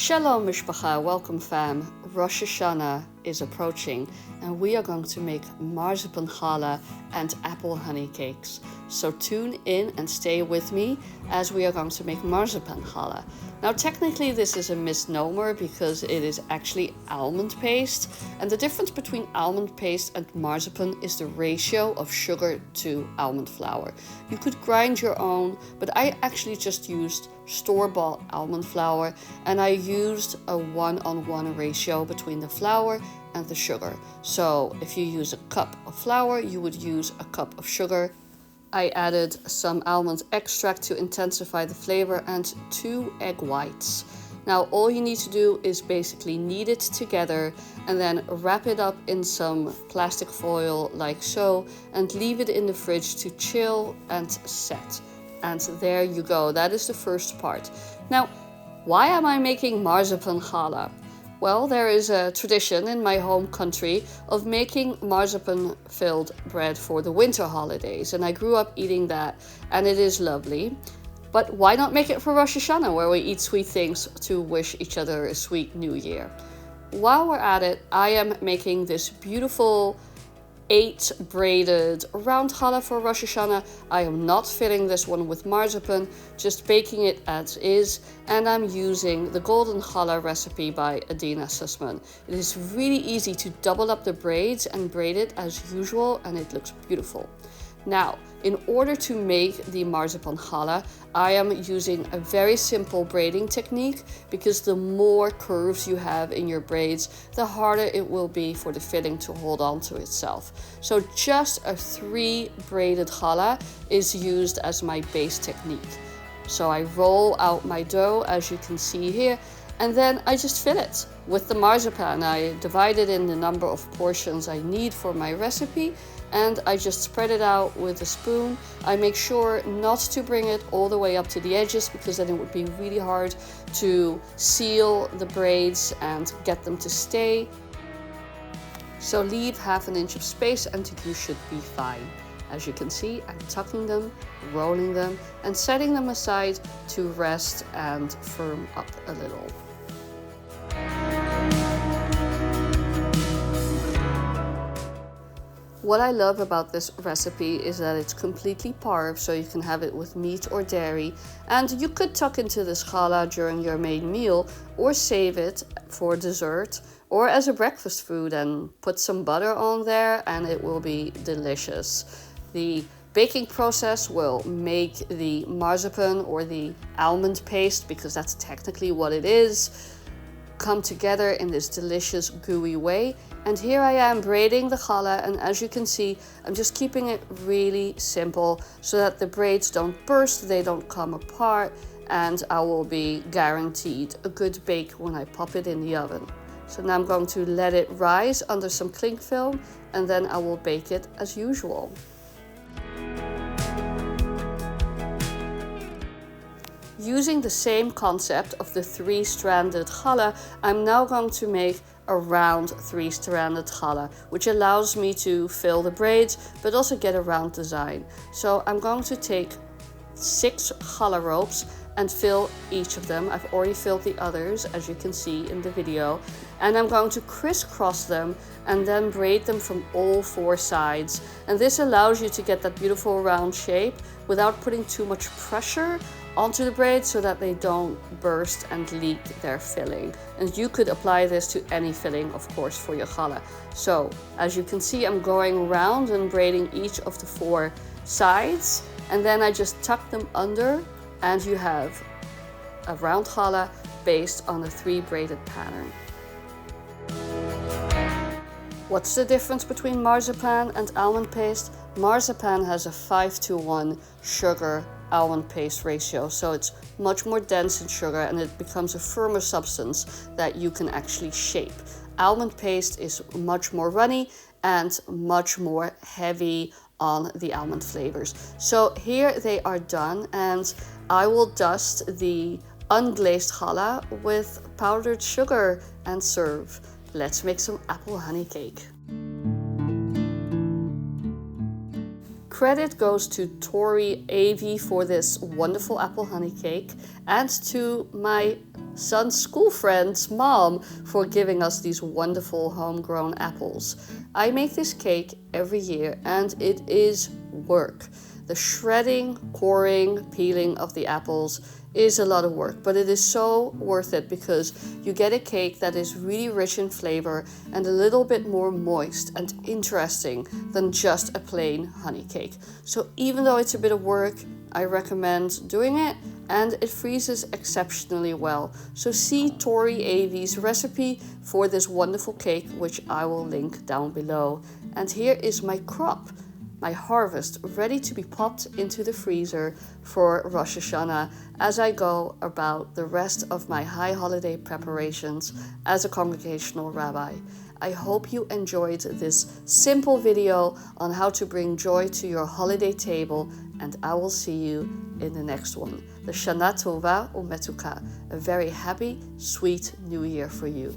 Shalom Mishpacha, welcome fam. Rosh Hashanah is approaching and we are going to make marzipan challah and apple honey cakes. So tune in and stay with me as we are going to make marzipan challah. Now technically this is a misnomer because it is actually almond paste, and the difference between almond paste and marzipan is the ratio of sugar to almond flour. You could grind your own, but I actually just used store-bought almond flour, and I used a 1-on-1 ratio between the flour and the sugar. So if you use a cup of flour, you would use a cup of sugar. I added some almond extract to intensify the flavor and 2 egg whites. Now all you need to do is basically knead it together and then wrap it up in some plastic foil like so and leave it in the fridge to chill and set. And there you go, that is the first part. Now, why am I making marzipan challah? Well, there is a tradition in my home country of making marzipan-filled bread for the winter holidays, and I grew up eating that, and it is lovely. But why not make it for Rosh Hashanah, where we eat sweet things to wish each other a sweet new year? While we're at it, I am making this beautiful 8 braided round challah for Rosh Hashanah. I am not filling this one with marzipan, just baking it as is, and I'm using the golden challah recipe by Adeena Sussman. It is really easy to double up the braids and braid it as usual, and it looks beautiful. Now, in order to make the marzipan challah, I am using a very simple braiding technique because the more curves you have in your braids, the harder it will be for the filling to hold on to itself. So just a 3 braided challah is used as my base technique. So I roll out my dough, as you can see here, and then I just fill it with the marzipan. I divide it in the number of portions I need for my recipe, and I just spread it out with a spoon. I make sure not to bring it all the way up to the edges because then it would be really hard to seal the braids and get them to stay. So leave 1/2 inch of space and you should be fine. As you can see, I'm tucking them, rolling them, and setting them aside to rest and firm up a little. What I love about this recipe is that it's completely parve, so you can have it with meat or dairy, and you could tuck into this challah during your main meal or save it for dessert or as a breakfast food and put some butter on there and it will be delicious. The baking process will make the marzipan or the almond paste, because that's technically what it is, come together in this delicious gooey way. And here I am braiding the challah, and as you can see, I'm just keeping it really simple so that the braids don't burst, they don't come apart, and I will be guaranteed a good bake when I pop it in the oven. So now I'm going to let it rise under some cling film, and then I will bake it as usual. Using the same concept of the 3-stranded challah, I'm now going to make a round 3-stranded challah, which allows me to fill the braids but also get a round design. So I'm going to take 6 challah ropes and fill each of them. I've already filled the others, as you can see in the video, and I'm going to crisscross them and then braid them from all 4 sides. And this allows you to get that beautiful round shape without putting too much pressure onto the braids so that they don't burst and leak their filling. And you could apply this to any filling, of course, for your challah. So as you can see, I'm going around and braiding each of the 4 sides, and then I just tuck them under, and you have a round challah based on a 3 braided pattern. What's the difference between marzipan and almond paste? Marzipan has a 5-to-1 sugar almond paste ratio, so it's much more dense in sugar and it becomes a firmer substance that you can actually shape. Almond paste is much more runny and much more heavy on the almond flavors. So here they are done, and I will dust the unglazed challah with powdered sugar and serve. Let's make some apple honey cake. credit goes to Tori Avey for this wonderful apple honey cake, and to my son's school friend's mom for giving us these wonderful homegrown apples. I make this cake every year and it is work. The shredding, coring, peeling of the apples is a lot of work, but it is so worth it because you get a cake that is really rich in flavor and a little bit more moist and interesting than just a plain honey cake. So even though it's a bit of work, I recommend doing it, and it freezes exceptionally well. So see Tori Avey's recipe for this wonderful cake, which I will link down below. And here is my crop, my harvest, ready to be popped into the freezer for Rosh Hashanah as I go about the rest of my high holiday preparations as a congregational rabbi. I hope you enjoyed this simple video on how to bring joy to your holiday table, and I will see you in the next one. The Shana Tova Umetuka, a very happy, sweet new year for you.